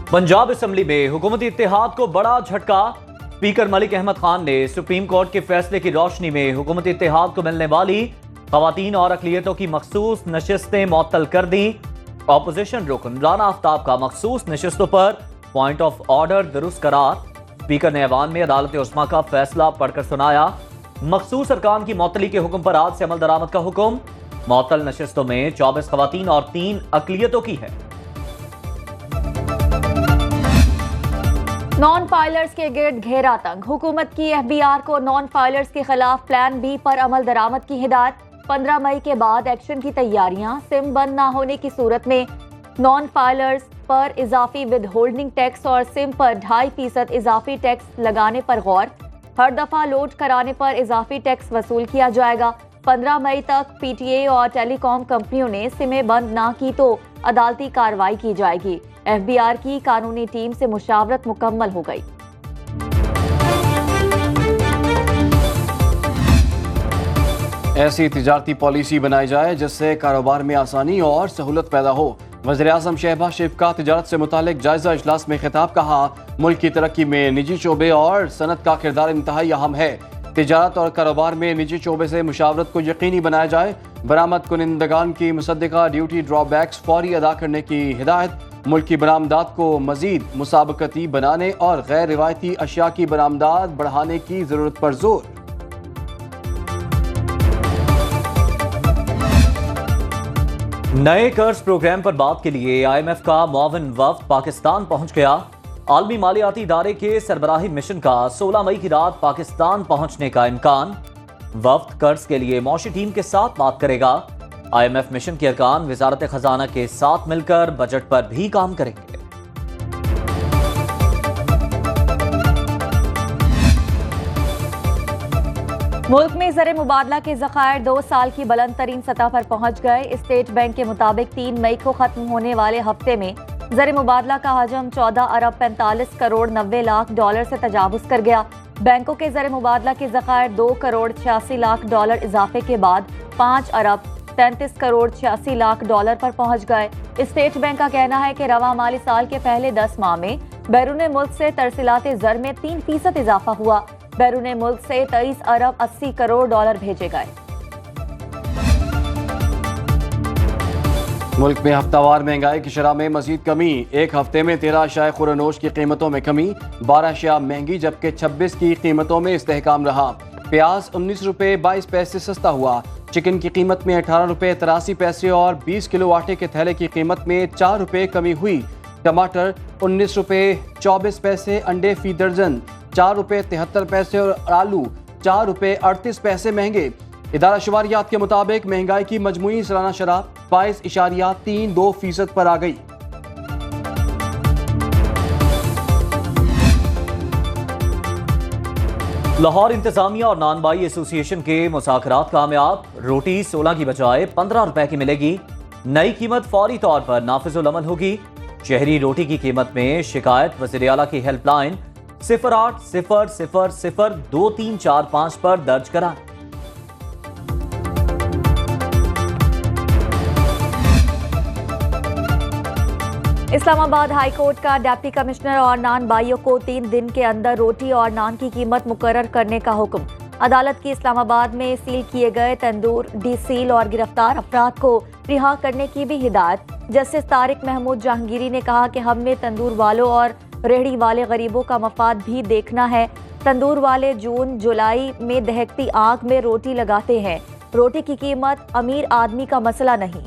Punjab assembly में हुकूमती इत्तेहाद को बड़ा झटका। स्पीकर मलिक अहमद खान ने सुप्रीम कोर्ट के फैसले की रोशनी में हुकूमती इत्तेहाद को मिलने वाली खवातीन और अक़लियतों की मखसूस नशिस्तें मुअत्तल कर दी। ऑपोजिशन रुकन राना आफ्ताब का मखसूस नशिस्तों पर पॉइंट ऑफ ऑर्डर दुरुस्त करार। स्पीकर ने ऐवान में अदालत उस्मा का फैसला पढ़कर सुनाया। मखसूस अरकान की मुअत्तली के हुक्म पर आज से अमल दरामद का हुक्म। मुअत्तल नशिस्तों में 24 खवातीन और 3 अक़लियतों की है। नॉन फाइलर्स के गिर्द घेरा तंग। हुकूमत की एफबीआर को नॉन फाइलर्स के खिलाफ प्लान बी पर अमल दरामद की हिदायत। 15 मई के बाद एक्शन की तैयारियां। सिम बंद ना होने की सूरत में नॉन फाइलर्स पर इजाफी विद होल्डिंग टैक्स और सिम पर 2.5% इजाफी टैक्स लगाने पर गौर। हर दफा लोड कराने पर इजाफी टैक्स वसूल किया जाएगा। 15 मई तक पीटीए और टेलीकॉम कंपनियों ने सिमें बंद ना की तो अदालती कार्रवाई की जाएगी। एफबीआर की कानूनी टीम से मुशावरत मुकम्मल हो गई। ऐसी तिजारती पॉलिसी बनाई जाए जिससे कारोबार में आसानी और सहूलत पैदा हो। वज़ीर-ए-आज़म शहबाज शरीफ का तिजारत से मुतालिक जायजा इजलास में खिताब। कहा, मुल्क की तरक्की में निजी शोबे और सनत का किरदार इंतहाई अहम है। तिजारत और कारोबार में निजी शोबे से मुशावरत को यकीनी बनाया जाए। बरामद कुनिंदगान की मुसद्दिका ड्यूटी ड्रॉबैक्स फौरी अदा करने की हिदायत। मुल्क की बरामदात को मजीद मुसाबकती बनाने और गैर रिवायती अशिया की बरामदात बढ़ाने की जरूरत पर जोर। नए कर्ज प्रोग्राम पर बात के लिए IMF का मुआविन वफ्द पाकिस्तान पहुंच गया। आलमी मालियाती इदारे के सरबराही मिशन का 16 मई की रात पाकिस्तान पहुंचने का इम्कान। वफ्द कर्ज के लिए मौशी टीम के साथ बात करेगा। IMF मिशन के अरकान वजारत खजाना के साथ मिलकर बजट पर भी काम करेंगे। मुल्क में ज़र मुबादला के ज़खायर 2 साल की बुलंद तरीन सतह पर पहुंच गए। स्टेट बैंक के मुताबिक 3 मई को खत्म होने वाले हफ्ते में ज़र मुबादला का हजम 14 अरब 45 करोड़ 90 लाख डॉलर से तजावुज़ कर गया। बैंकों के ज़र मुबादला के ज़खायर 2 करोड़ 86 लाख डॉलर इजाफे के बाद 5 अरब 33 करोड़ 86 लाख डॉलर पर पहुंच गए। स्टेट बैंक का कहना है कि रवा माली साल के पहले 10 माह में बैरून मुल्क से तरसीलात ज़र में 3% इजाफा हुआ। बैरून मुल्क से 23 अरब 80 करोड़ डॉलर भेजे गए। मुल्क में हफ्तावार महंगाई की शरह में मजीद कमी। एक हफ्ते में 13 अशिया खुरानोश की कीमतों में कमी। 12 अशिया महंगी जबकि 26 की कीमतों में इस्तेहकाम रहा। प्याज 19 रुपये 22 पैसे सस्ता हुआ। चिकन की कीमत में 18 रुपये 83 पैसे और 20 किलो आटे के थैले की कीमत में 4 रुपये कमी हुई। टमाटर 19 रुपये 24 पैसे, अंडे फी दर्जन 4 रुपये 73 पैसे और आलू 4 रुपये 38 पैसे महंगे। इदारा शुमारियात के मुताबिक महंगाई की मजमूई सालाना शरह 22.32% पर आ गई। लाहौर इंतजामिया और नानबाई एसोसिएशन के मुज़ाकरात कामयाब। रोटी 16 की बजाय 15 रुपए की मिलेगी। नई कीमत फौरी तौर पर नाफिजुल अमल होगी। शहरी रोटी की कीमत में शिकायत वज़ीर आला की हेल्पलाइन 0800002345 पर दर्ज कराएं। इस्लामाबाद हाई कोर्ट का डिप्टी कमिश्नर और नान बाइयों को 3 दिन के अंदर रोटी और नान की कीमत मुकर्रर करने का हुक्म। अदालत की इस्लामाबाद में सील किए गए तंदूर डीसील और गिरफ्तार अफराद को रिहा करने की भी हिदायत। जस्टिस तारिक महमूद जहांगीरी ने कहा कि हमने तंदूर वालों और रेहड़ी वाले गरीबों का मफाद भी देखना है। तंदूर वाले जून जुलाई में दहकती आग में रोटी लगाते हैं। रोटी की कीमत अमीर आदमी का मसला नहीं।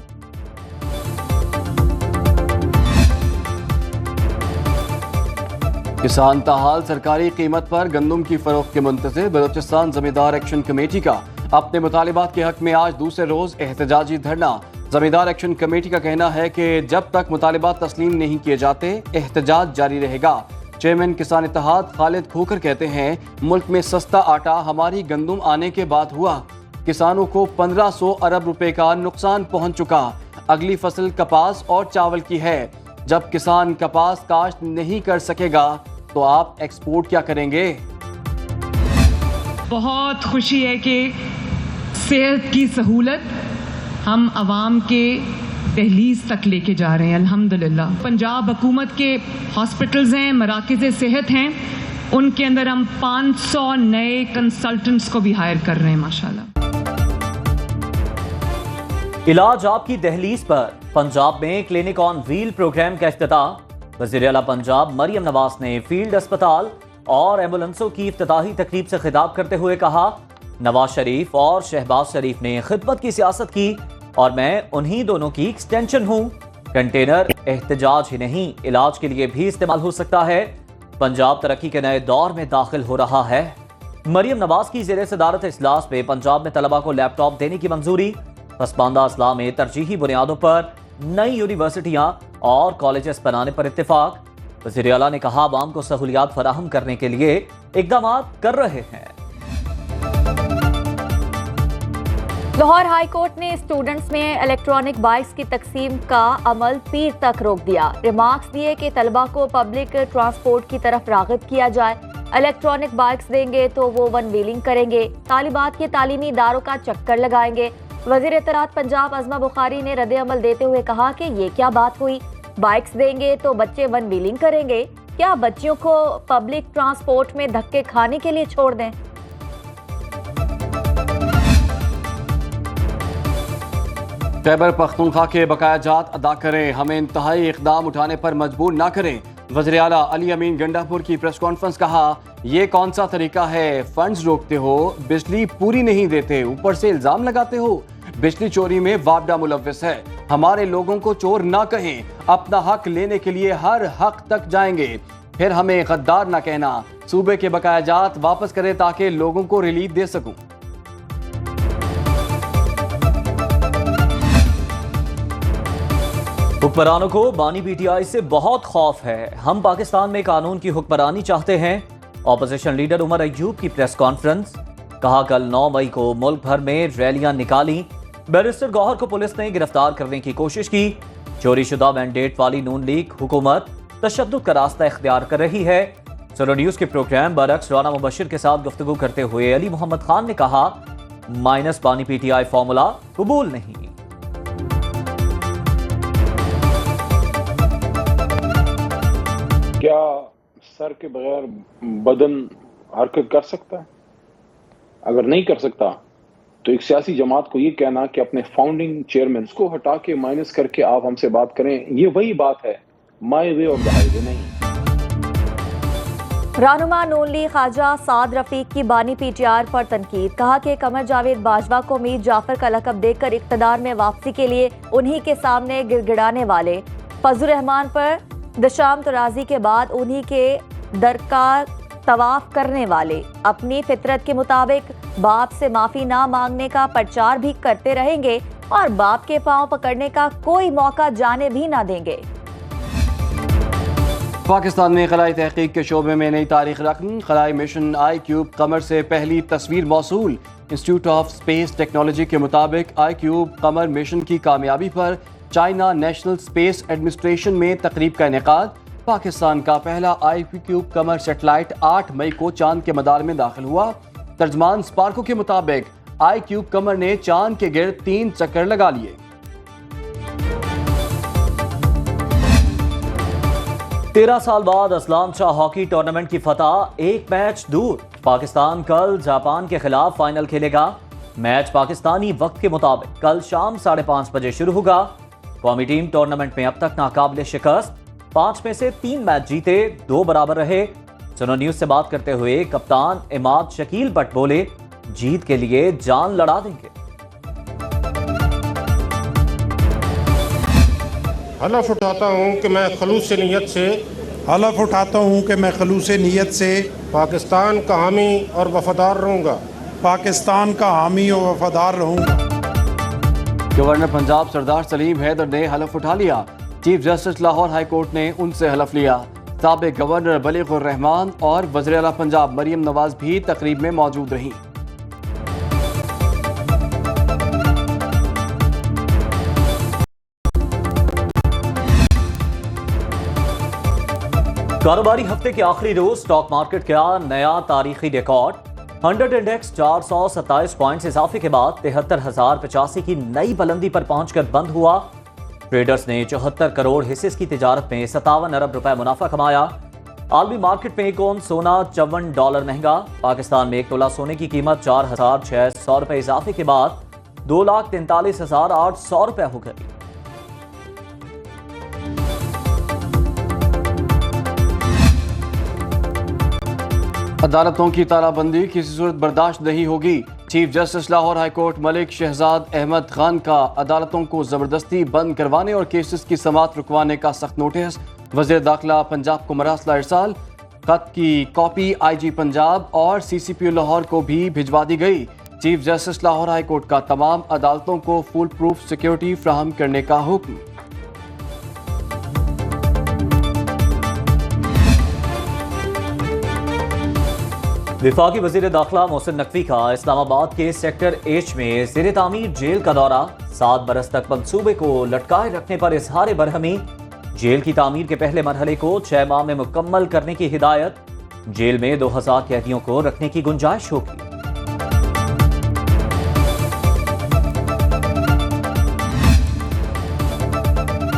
किसान ताहाल सरकारी कीमत पर गंदम की फरोख्त के मुंतज़िर। बलोचिस्तान जमींदार एक्शन कमेटी का अपने मुतालिबात के हक में आज दूसरे रोज एहतजाजी धरना। जमींदार एक्शन कमेटी का कहना है कि जब तक मुतालिबात तस्लीम नहीं किए जाते एहतजाज जारी रहेगा। चेयरमैन किसान इत्तेहाद खालिद खोखर कहते हैं, मुल्क में सस्ता आटा हमारी गंदम आने के बाद हुआ। किसानों को 1500 अरब रुपए का नुकसान पहुंच चुका। अगली फसल कपास और चावल की है। जब किसान कपास काश्त नहीं कर सकेगा तो आप एक्सपोर्ट क्या करेंगे? बहुत खुशी है कि सेहत की सहूलत हम आवाम के तहलीज तक लेके जा रहे हैं अल्हम्दुलिल्लाह। पंजाब हुकूमत के हॉस्पिटल्स हैं, मराकज़ सेहत हैं, उनके अंदर हम 500 नए कंसल्टेंट्स को भी हायर कर रहे हैं माशाल्लाह। इलाज आपकी दहलीज पर पंजाब में क्लिनिक ऑन व्हील प्रोग्राम का इफ्तिताह। वज़ीर आला पंजाब मरियम नवाज ने फील्ड अस्पताल और एम्बुलेंसों की इफ्तिताही तकरीब से खिताब करते हुए कहा, नवाज शरीफ और शहबाज शरीफ ने खिदमत की सियासत की और मैं उन्हीं दोनों की एक्सटेंशन हूं। कंटेनर एहतजाज ही नहीं, इलाज के लिए भी इस्तेमाल हो सकता है। पंजाब तरक्की के नए दौर में दाखिल हो रहा है। मरियम नवाज की ज़ेरे सदारत इजलास में पंजाब में तलबा को लैपटॉप देने की मंजूरी। पसमानदा अजला में तरजीही बुनियादों पर नई यूनिवर्सिटियां और कॉलेजेस बनाने पर इत्तेफाक। वज़ीर आला ने कहा, आवाम को सहूलियात फराहम करने के लिए इकदाम कर रहे हैं। लाहौर हाई कोर्ट ने स्टूडेंट्स में इलेक्ट्रॉनिक बाइक्स की तकसीम का अमल पीर तक रोक दिया। रिमार्क्स दिए कि तलबा को पब्लिक ट्रांसपोर्ट की तरफ राग़िब किया जाए। इलेक्ट्रॉनिक बाइक्स देंगे तो वो वन व्हीलिंग करेंगे, तालिबात के तालीमी इदारों का चक्कर लगाएंगे। वज़ीर इत्तलात पंजाब अज़मा बुखारी ने रद्द अमल देते हुए कहा कि ये क्या बात हुई, बाइक्स देंगे तो बच्चे वन व्हीलिंग करेंगे, क्या बच्चियों को पब्लिक ट्रांसपोर्ट में धक्के खाने के लिए छोड़ दें? खैबर पख्तूनख्वा के बकाया जात अदा करें, हमें इंतहाई इकदाम उठाने पर मजबूर ना करें। वज़ीर आला अली अमीन गंडापुर की प्रेस कॉन्फ्रेंस, कहा, ये कौन सा तरीका है, फंड्स रोकते हो, बिजली पूरी नहीं देते, ऊपर से इल्जाम लगाते हो। बिजली चोरी में वापडा मुलव्विस है। हमारे लोगों को चोर ना कहें, अपना हक लेने के लिए हर हक तक जाएंगे। फिर हमें गद्दार ना कहना। सूबे के बकाया जात वापस करें ताकि लोगों को रिलीफ दे सकूं। हुक्मरानों को बानी पीटीआई से बहुत खौफ है। हम पाकिस्तान में कानून की हुक्मरानी चाहते हैं। ऑपोजिशन लीडर उमर अय्यूब की प्रेस कॉन्फ्रेंस, कहा, कल 9 मई को मुल्क भर में रैलियां निकाली। बैरिस्टर गौहर को पुलिस ने गिरफ्तार करने की कोशिश की। चोरी शुदा मैंडेट वाली नून लीग हुकूमत तशद्दुद का रास्ता इख्तियार कर रही है। सोलो न्यूज के प्रोग्राम बरक्स राना मुबशिर के साथ गुफ्तगू करते हुए अली मोहम्मद खान ने कहा, माइनस बानी पीटीआई फॉर्मूला कबूल नहीं। क्या सर के बगैर बदन हरकत कर सकता है? अगर नहीं कर सकता तो एक सियासी जमात को ये कहना कि अपने फाउंडिंग चेयरमैन को हटा के माइनस करके आप हमसे बात करें, ये वही बात है, माय वे और द हाईवे नहीं। रहनुमा नून लीग ख्वाजा साद रफीक की बानी पीटीआर पर तनकीद, कहा कि कमर जावेद बाजवा को मीर जाफर का लकब देकर इख्तदार में वापसी के लिए उन्हीं के सामने गिड़गिड़ाने वाले, फजल रहमान पर दशाम तराजी के बाद उन्हीं के दर का तवाफ करने वाले, अपनी फितरत के मुताबिक बाप से माफी ना मांगने का प्रचार भी करते रहेंगे और बाप के पांव पकड़ने का कोई मौका जाने भी ना देंगे। पाकिस्तान में खलाई तहकीक के शोबे में नई तारीख रकम। खलाई मिशन iCube कमर से पहली तस्वीर मौसूल। इंस्टीट्यूट ऑफ स्पेस टेक्नोलॉजी के मुताबिक iCube कमर मिशन की कामयाबी पर चाइना नेशनल स्पेस एडमिनिस्ट्रेशन में तकरीब का इनेकाद। पाकिस्तान का पहला iCube कमर सेटेलाइट 8 मई को चांद के मदार में दाखिल हुआ। तर्जमान स्पार्को के मुताबिक iCube कमर ने चांद के गिर्द 3 चक्कर लगा लिए। 13 साल बाद असलाम शाह हॉकी टूर्नामेंट की फतह एक मैच दूर। पाकिस्तान कल जापान के खिलाफ फाइनल खेलेगा। मैच पाकिस्तानी वक्त के मुताबिक कल शाम 5:30 बजे शुरू होगा। कौमी टीम टूर्नामेंट में अब तक नाकाबिले शिकस्त, 5 में से 3 मैच जीते, 2 बराबर रहे। सोनो न्यूज से बात करते हुए कप्तान इमाद शकील बट बोले, जीत के लिए जान लड़ा देंगे। हलफ उठाता हूँ कि मैं खलूस नीयत से पाकिस्तान का हामी और वफादार रहूँगा। गवर्नर पंजाब सरदार सलीम हैदर ने हलफ उठा लिया। Chief justice Lahore high court ने उनसे हलफ लिया। साबिक गवर्नर बलीगुर रहमान और वज़ीर आला पंजाब मरियम नवाज भी तकरीब में मौजूद रहीं। कारोबारी हफ्ते के आखिरी रोज स्टॉक मार्केट का नया तारीखी रिकॉर्ड। 100 इंडेक्स 427 पॉइंट्स इजाफे के बाद 73,085 की नई बुलंदी पर पहुंचकर बंद हुआ। ट्रेडर्स ने 74 करोड़ हिस्से की तिजारत में 57 अरब रुपए मुनाफा कमाया। आलमी मार्केट में एक औंस सोना $54 महंगा। पाकिस्तान में 1 तोला सोने की कीमत 4,600 रुपए इजाफे के बाद 2,43,800 रुपए हो गई। अदालतों की तालाबंदी किसी सूरत बर्दाश्त नहीं होगी। Chief justice Lahore high court Malik Shahzad Ahmad Khan का अदालतों को जबरदस्ती बंद करवाने और केसेस की समाअत रुकवाने का सख्त नोटिस। वज़ीर दाखिला पंजाब को मरासला इरसाल। खत की कॉपी IG पंजाब और CCPO लाहौर को भी भिजवा दी गई। Chief justice Lahore high court का तमाम अदालतों को फुल प्रूफ सिक्योरिटी फ्राहम करने का हुक्म। विफाकी वजीर दाखिला मोहसिन नकवी का इस्लामाबाद के सेक्टर H में ज़ेरे तामीर जेल का दौरा। 7 बरस तक मंसूबे को लटकाए रखने पर इजहार बरहमी। जेल की तामीर के पहले मरहले को 6 माह में मुकम्मल करने की हिदायत। जेल में 2000 कैदियों को रखने की गुंजाइश होगी।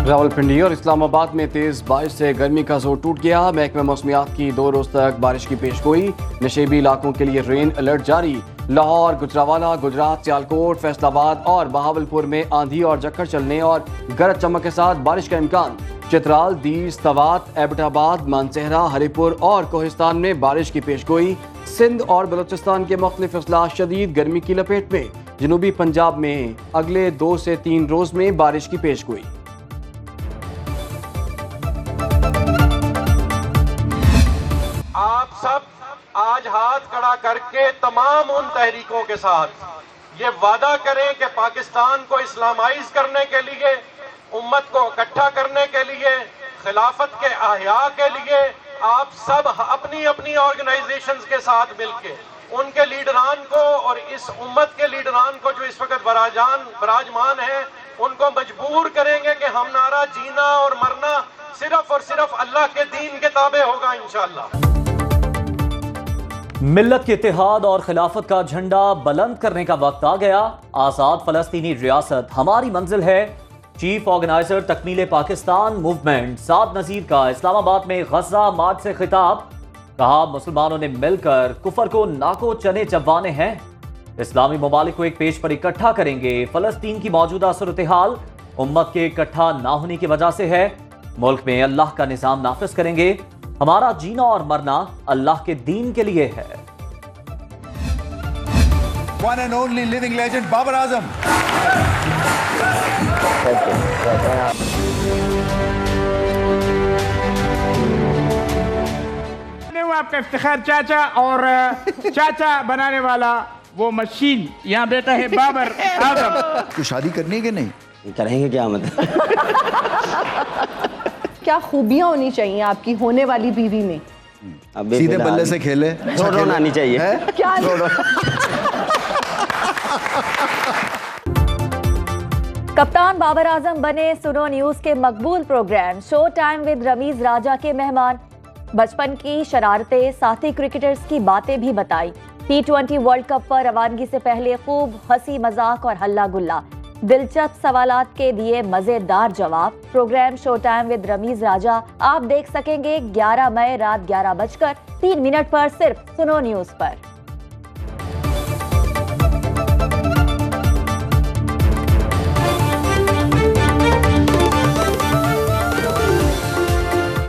रावलपिंडी और इस्लामाबाद में तेज बारिश से गर्मी का जोर टूट गया। महकमा मौसमियात की 2 रोज तक बारिश की पेशगोई। नशेबी इलाकों के लिए रेन अलर्ट जारी। लाहौर, गुजरावाला, गुजरात, सियालकोट, फैसलाबाद और बहावलपुर में आंधी और झक्खड़ चलने और गरज चमक के साथ बारिश का इम्कान। चित्राल, दीर, सवात, एबटाबाद, मानसहरा, हरिपुर और कोहिस्तान में बारिश की पेशगोई। सिंध और बलूचिस्तान के मुख्तलिफ अजला शदीद गर्मी की लपेट में। जनूबी पंजाब में अगले 2 से 3 रोज में बारिश की पेशगोई। आप सब आज हाथ खड़ा करके तमाम उन तहरीकों के साथ ये वादा करें कि पाकिस्तान को इस्लामाइज करने के लिए, उम्मत को इकट्ठा करने के लिए, खिलाफत के अहया के लिए आप सब अपनी अपनी ऑर्गेनाइजेशंस के साथ मिलके उनके लीडरान को और इस उम्मत के लीडरान को जो इस वक्त बराजमान है उनको मजबूर करेंगे कि हम नारा जीना और मरना सिर्फ और सिर्फ अल्लाह के दीन के ताबे होगा इंशाअल्लाह। मिल्लत के इत्तेहाद और खिलाफत का झंडा बुलंद करने का वक्त आ गया। आजाद फलस्तीनी रियासत हमारी मंजिल है। चीफ ऑर्गेनाइजर तकमील पाकिस्तान मूवमेंट साद नजीर का इस्लामाबाद में गजा मार्च से खिताब। कहा, मुसलमानों ने मिलकर कुफर को नाको चने चबवाने हैं। इस्लामी ममालिक को एक पेज पर इकट्ठा करेंगे। फलस्तीन की मौजूदा सूरत हाल उम्मत के इकट्ठा ना होने की वजह से है। मुल्क में अल्लाह का निजाम नाफिज करेंगे। हमारा जीना और मरना अल्लाह के दीन के लिए है। One and only living legend Babar Azam. आपका इफ्तिखार चाचा और चाचा बनाने वाला वो मशीन यहाँ बेटा है बाबर आजम। तो शादी करनी है कि नहीं? करेंगे क्या मतलब? क्या खूबियां होनी चाहिए आपकी होने वाली बीवी में? सीधे बल्ले से खेले, छोड़ो आनी चाहिए। क्या कप्तान बाबर आजम बने सुनो न्यूज के मकबूल programme show time with Rameez Raja के मेहमान। बचपन की शरारतें, साथी क्रिकेटर्स की बातें भी बताई। T20 वर्ल्ड कप पर रवानगी से पहले खूब हंसी मजाक और हल्ला गुल्ला। दिलचस्प सवालात के दिए मजेदार जवाब। Programme show time with Rameez Raja आप देख सकेंगे 11 मई रात 11:03 पर सिर्फ सुनो न्यूज पर।